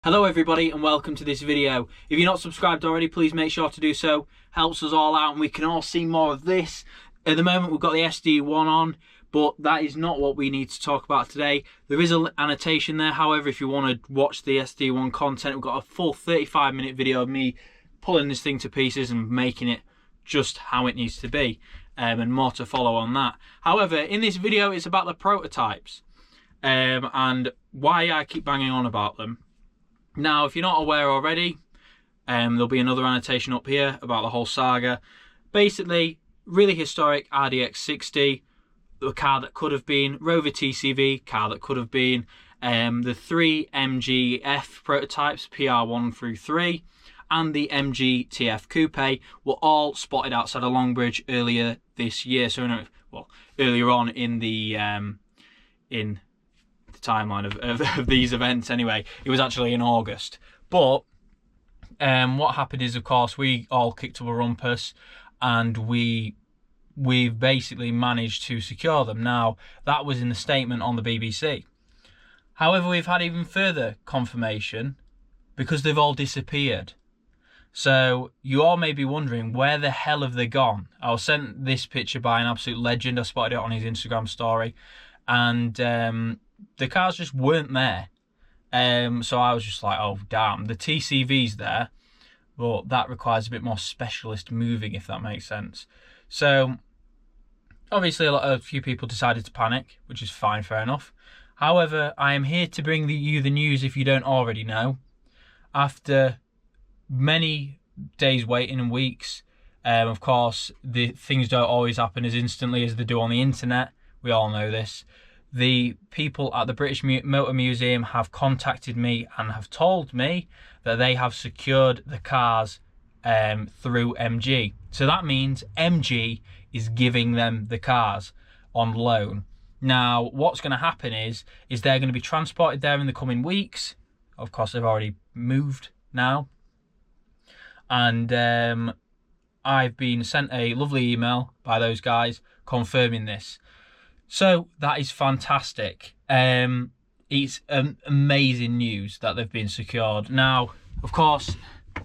Hello everybody and welcome to this video. If you're not subscribed already, please make sure to do so. Helps us all out and we can all see more of this. At the moment we've got the SD1 on, but that is not what we need to talk about today. There is an annotation there, however, if you want to watch the SD1 content, we've got a full 35-minute video of me pulling this thing to pieces and making it just how it needs to be, and more to follow on that. However, in this video it's about the prototypes and why I keep banging on about them. Now, if you're not aware already, there'll be another annotation up here about the whole saga. Basically, really historic RDX60, the car that could have been, Rover TCV, car that could have been, the three MG prototypes, PR1 through 3, and the MG TF Coupe were all spotted outside of Longbridge earlier this year. So, well, earlier on in the timeline of these events anyway. It was actually in August. But what happened is, of course, we all kicked up a rumpus and we've basically managed to secure them. Now, that was in the statement on the BBC. However, we've had even further confirmation because they've all disappeared. So you all may be wondering, where the hell have they gone? I was sent this picture by an absolute legend. I spotted it on his Instagram story. And the cars just weren't there. So I was just like, oh damn, the TCV's there, but that requires a bit more specialist moving, if that makes sense. So obviously a few people decided to panic, which is fine, fair enough. However, I am here to bring you the news, if you don't already know. After many days waiting and weeks, of course, the things don't always happen as instantly as they do on the internet. We all know this. The people at the British Motor Museum have contacted me and have told me that they have secured the cars through MG. So that means MG is giving them the cars on loan. Now, what's going to happen is they're going to be transported there in the coming weeks. Of course, they've already moved now. And I've been sent a lovely email by those guys confirming this. So that is fantastic. It's amazing news that they've been secured. Now, of course,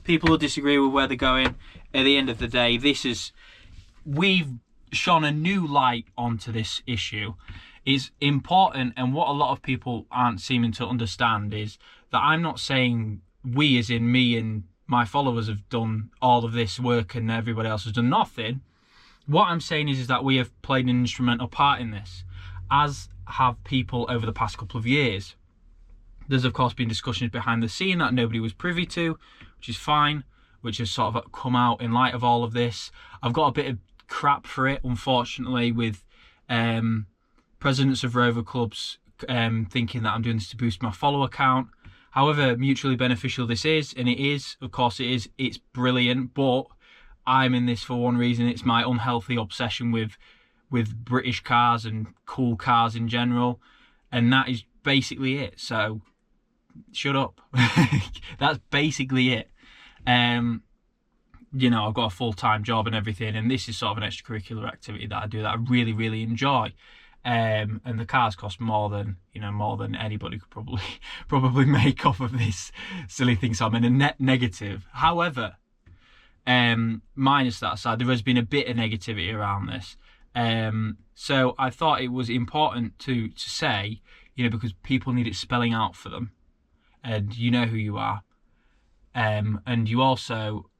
people will disagree with where they're going. At the end of the day, we've shone a new light onto this issue. It's important, and what a lot of people aren't seeming to understand is that I'm not saying we, as in me and my followers, have done all of this work and everybody else has done nothing. What I'm saying is that we have played an instrumental part in this, as have people over the past couple of years. There's of course been discussions behind the scene that nobody was privy to, which is fine, which has sort of come out in light of all of this. I've got a bit of crap for it, unfortunately, with presidents of Rover clubs thinking that I'm doing this to boost my follower count. However mutually beneficial this is, and it is, of course it is, it's brilliant, but I'm in this for one reason. It's my unhealthy obsession with British cars and cool cars in general, and that is basically it. So shut up. That's basically it. You know, I've got a full-time job and everything, and this is sort of an extracurricular activity that I do that I really, really enjoy. And the cars cost more than anybody could probably make off of this silly thing. So I'm in a net negative. However, minus that aside, there has been a bit of negativity around this. So I thought it was important to say, because people need it spelling out for them, and you know who you are, and you also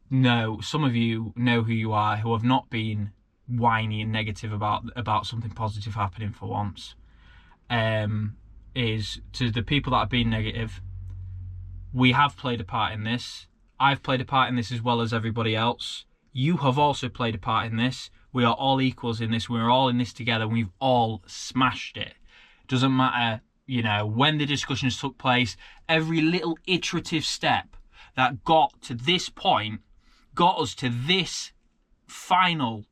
know, some of you know who you are, who have not been whiny and negative about something positive happening for once. Is to the people that have been negative, we have played a part in this. I've played a part in this as well as everybody else. You have also played a part in this. We are all equals in this. We're all in this together. We've all smashed it. Doesn't matter, when the discussions took place, every little iterative step that got to this point, got us to this final,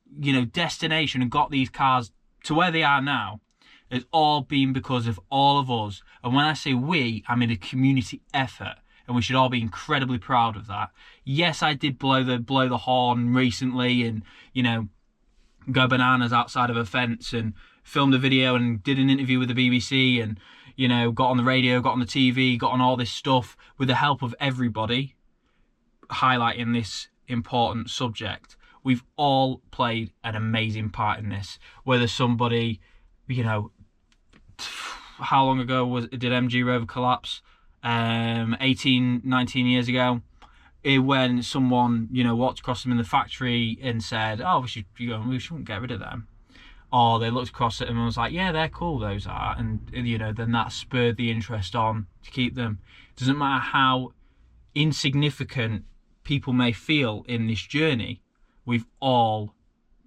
destination and got these cars to where they are now, has all been because of all of us. And when I say we, I mean a community effort. And we should all be incredibly proud of that. Yes, I did blow the horn recently and, go bananas outside of a fence and filmed a video and did an interview with the BBC and, you know, got on the radio, got on the TV, got on all this stuff with the help of everybody highlighting this important subject. We've all played an amazing part in this. Whether somebody, you know, how long ago did MG Rover collapse? 18, 19 years ago. When someone, you know, walked across them in the factory and said, oh, we shouldn't get rid of them. Or they looked across at them and was like, yeah, they're cool, those are. And, you know, then that spurred the interest on to keep them. It doesn't matter how insignificant people may feel in this journey, we've all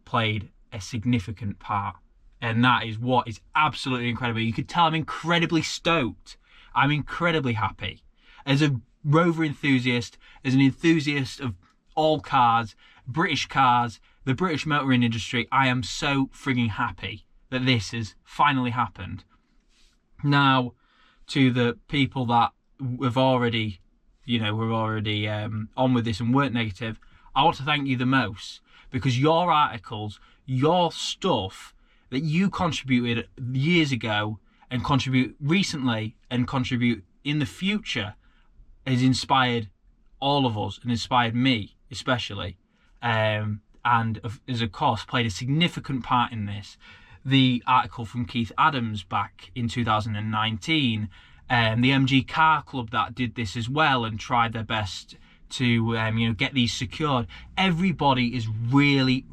played a significant part. And that is what is absolutely incredible. You could tell I'm incredibly stoked. I'm incredibly happy. As a Rover enthusiast, as an enthusiast of all cars, British cars, the British motoring industry, I am so frigging happy that this has finally happened. Now, to the people that have already, you know, were already on with this and weren't negative, I want to thank you the most, because your articles, your stuff that you contributed years ago and contribute recently and contribute in the future has inspired all of us and inspired me especially, and has of course played a significant part in this. The article from Keith Adams back in 2019, the MG Car Club that did this as well and tried their best to you know, get these secured. Everybody has really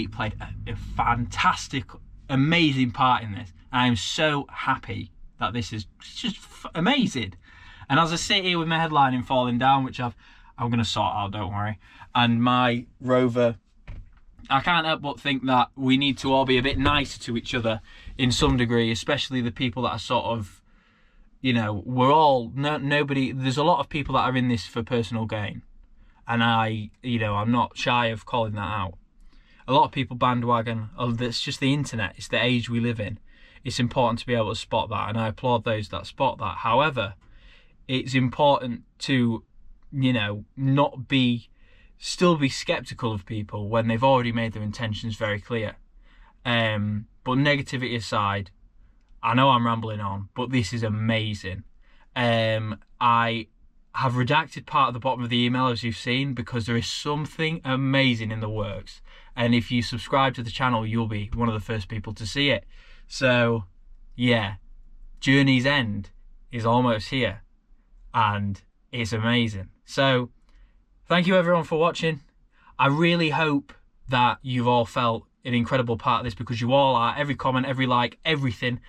played a fantastic, amazing part in this. I am so happy that this is just amazing. And as I sit here with my headlining falling down, which I'm going to sort out, don't worry, and my Rover, I can't help but think that we need to all be a bit nicer to each other in some degree, especially the people that are sort of, you know, we're all, nobody, there's a lot of people that are in this for personal gain. And you know, I'm not shy of calling that out. A lot of people bandwagon, oh, that's just the internet, it's the age we live in. It's important to be able to spot that, and I applaud those that spot that. However, it's important to, you know, still be skeptical of people when they've already made their intentions very clear. But negativity aside, I know I'm rambling on, but this is amazing. I have redacted part of the bottom of the email, as you've seen, because there is something amazing in the works. And if you subscribe to the channel, you'll be one of the first people to see it. So, yeah, journey's end is almost here. And it's amazing. So, thank you everyone for watching. I really hope that you've all felt an incredible part of this, because you all are. Every comment, every like, everything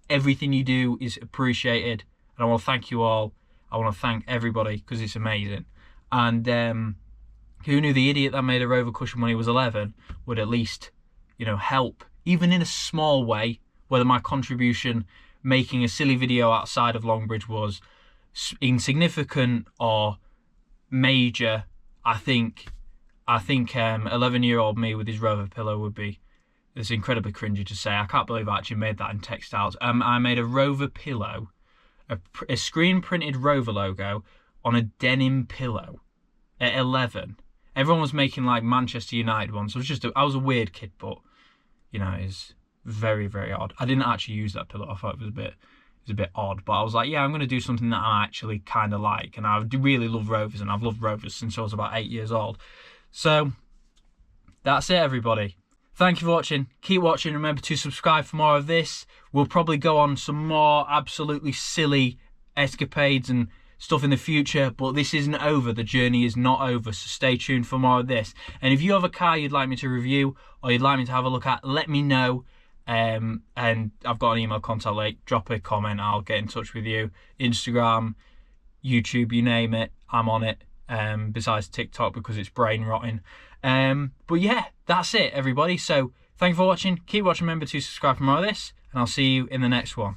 you do is appreciated. And I want to thank you all. I want to thank everybody, because it's amazing. And who knew the idiot that made a Rover cushion when he was 11 would at least, you know, help, even in a small way, whether my contribution making a silly video outside of Longbridge was insignificant or major. I think 11-year-old me with his Rover pillow would be, it's incredibly cringy to say. I can't believe I actually made that in textiles. I made a Rover pillow, a screen printed Rover logo on a denim pillow at 11. Everyone was making like Manchester United ones. So I was a weird kid, but you know, it's very odd. I didn't actually use that pillow. I thought it was a bit odd, but I was like, yeah, I'm going to do something that I actually kind of like. And I really love Rovers, and I've loved Rovers since I was about 8 years old. So that's it, everybody. Thank you for watching. Keep watching. Remember to subscribe for more of this. We'll probably go on some more absolutely silly escapades and stuff in the future, but this isn't over. The journey is not over, so stay tuned for more of this. And if you have a car you'd like me to review or you'd like me to have a look at, let me know. And I've got an email contact link. Drop a comment, I'll get in touch with you. Instagram, YouTube, you name it, I'm on it. Besides TikTok, because it's brain rotting. But yeah, that's it, everybody. So thank you for watching. Keep watching. Remember to subscribe for more of this, and I'll see you in the next one.